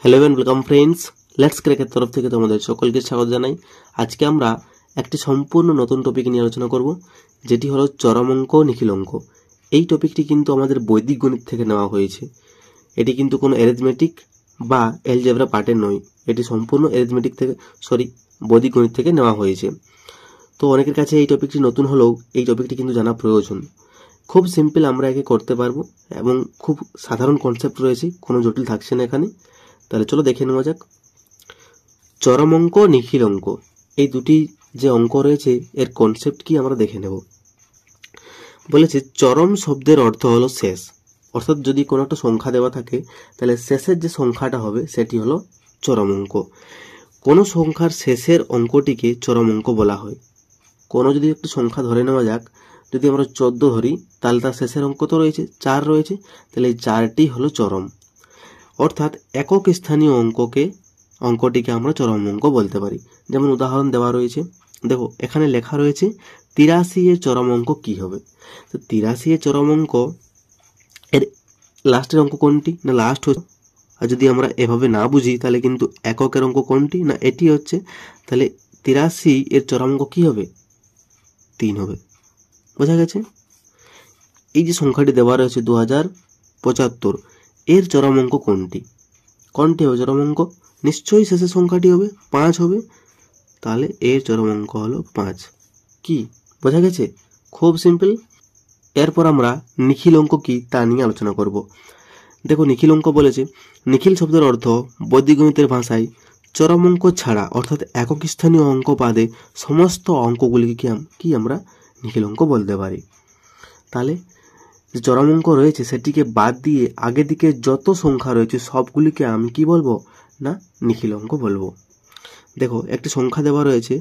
Hello and welcome friends, let's ক্র্যাকের তরফ থেকে তোমাদের সকলকে স্বাগত জানাই। আজকে আমরা একটি সম্পূর্ণ নতুন টপিক নিয়ে আলোচনা করব, যেটি হলো চরম অঙ্ক নিখিল অঙ্ক। এই টপিকটি কিন্তু আমাদের বৈদিক গণিত থেকে নেওয়া হয়েছে। এটি কিন্তু কোনো অ্যারিথমেটিক বা অ্যালজেব্রা পার্টের নয়, এটি সম্পূর্ণ বৈদিক গণিত থেকে নেওয়া হয়েছে। তো অনেকের কাছে এই টপিকটি নতুন হলেও এই টপিকটি কিন্তু জানা প্রয়োজন। খুব সিম্পল আমরা একে করতে পারবো এবং খুব সাধারণ কনসেপ্ট রয়েছে, কোনো জটিল থাকছে না এখানে। তাহলে চলো দেখে নেওয়া যাক। চরম অঙ্ক নিখিল অঙ্ক, এই দুটি যে অঙ্ক রয়েছে এর কনসেপ্ট কি আমরা দেখে নেব। বলেছে চরম শব্দের অর্থ হলো শেষ, অর্থাৎ যদি কোনো একটা সংখ্যা দেওয়া থাকে তাহলে শেষের যে সংখ্যাটা হবে সেটি হলো চরম অঙ্ক। কোনো সংখ্যার শেষের অঙ্কটিকে চরম অঙ্ক বলা হয়। কোনো যদি একটি সংখ্যা ধরে নেওয়া যাক, যদি আমরা 14 ধরি তাহলে তার শেষের অঙ্ক তো রয়েছে 4 রয়েছে, তাহলে এই 4টি হলো চরম। অর্থাৎ একক স্থানীয় অঙ্কটিকে আমরা চরম অঙ্ক বলতে পারি। যেমন উদাহরণ দেওয়া রয়েছে, দেখো এখানে লেখা রয়েছে 83 এর চরম অঙ্ক কি হবে। তো 83 এর চরম অঙ্ক এর লাস্টের অঙ্ক কোনটি না লাস্ট হচ্ছে। আর যদি আমরা এভাবে না বুঝি তাহলে কিন্তু এককের অঙ্ক কোনটি না এটি হচ্ছে, তাহলে 83 এর চরম অঙ্ক কি হবে 3 হবে। বোঝা গেছে? এই যে সংখ্যাটি দেওয়া রয়েছে 2075, এর চরম অঙ্ক কোনটি হবে চরম অঙ্ক? নিশ্চয়ই শেষের সংখ্যাটি হবে 5 হবে, তাহলে এর চরম অঙ্ক হলো 5। কি বোঝা গেছে? খুব সিম্পল। এরপর আমরা নিখিল অঙ্ক কি তা নিয়ে আলোচনা করব। দেখো নিখিল অঙ্ক বলেছে, নিখিল শব্দের অর্থ বৈদিক গণিতের ভাষায় চরম অঙ্ক ছাড়া অর্থাৎ একক স্থানীয় অঙ্ক বাদে সমস্ত অঙ্কগুলিকে কি আমরা নিখিল অঙ্ক বলতে পারি। তাহলে যে চরম অঙ্ক রয়েছে সেটিকে বাদ দিয়ে আগের দিকে যত সংখ্যা রয়েছে সবগুলিকে আমি কি বলবো না নিখিল অঙ্ক বলবো। দেখো একটি সংখ্যা দেওয়া রয়েছে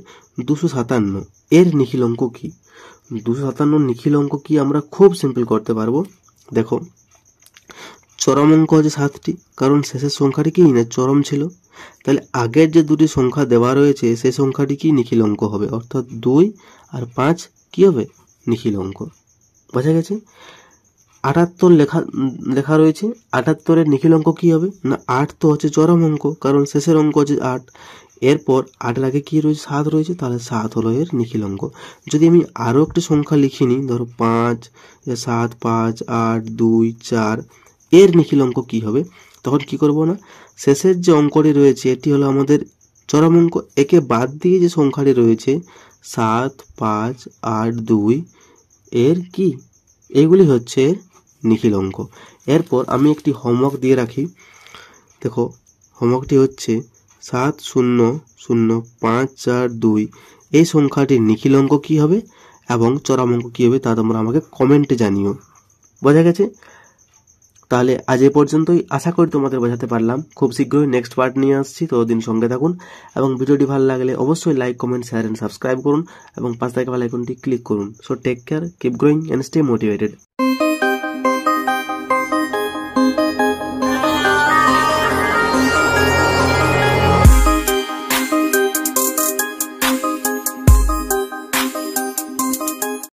257, এর নিখিল অঙ্ক কি? 257 নিখিল অঙ্ক কি আমরা খুব সিম্পল করতে পারবো। দেখো চরম অঙ্ক হচ্ছে 7টি, কারণ শেষের সংখ্যাটি কি না চরম ছিল। তাহলে আগের যে দুটি সংখ্যা দেওয়া রয়েছে সেই সংখ্যাটি কি নিখিল অঙ্ক হবে, অর্থাৎ 2 আর 5 কি হবে নিখিল অঙ্ক। বোঝা গেছে? 78 লেখা রয়েছে, 78 এর নিখিল অঙ্ক কি হবে না 8 তো হচ্ছে চরম অঙ্ক, কারণ শেষের অঙ্ক হচ্ছে 8। এরপর 8 এর আগে কি রয়েছে 7 রয়েছে, তাহলে 7 হলো এর নিখিল অঙ্ক। যদি আমি আরো একটি সংখ্যা লিখিনি, ধরো 5, 7, 5, 8, 2, 4, এর নিখিল অঙ্ক কি হবে, তখন কি করব না শেষের যে অঙ্কটি রয়েছে এটি হলো আমাদের চরম অঙ্ক, একে বাদ দিয়ে যে সংখ্যাটি রয়েছে 7, 5, 8, 2 এর কি এইগুলি হচ্ছে নিখিল অঙ্ক। এরপর আমি একটি হোমওয়ার্ক দিয়ে রাখি। দেখো হোমওয়ার্কটি হচ্ছে 7000542 এই সংখ্যাটির নিখিল অঙ্ক কি হবে এবং চরম অঙ্ক কি হবে তা তোমরা আমাকে কমেন্টে জানিও। বোঝা গেছে? তাহলে আজ এ পর্যন্তই, আশা করি তোমাদের বোঝাতে পারলাম। খুব শীঘ্রই নেক্সট পার্ট নিয়ে আসছি, ততদিন সঙ্গে থাকুন এবং ভিডিওটি ভালো লাগলে অবশ্যই like, comment, share and subscribe করুন এবং পাশে থাকা বেল আইকনটি ক্লিক করুন। So take care, keep growing and stay motivated.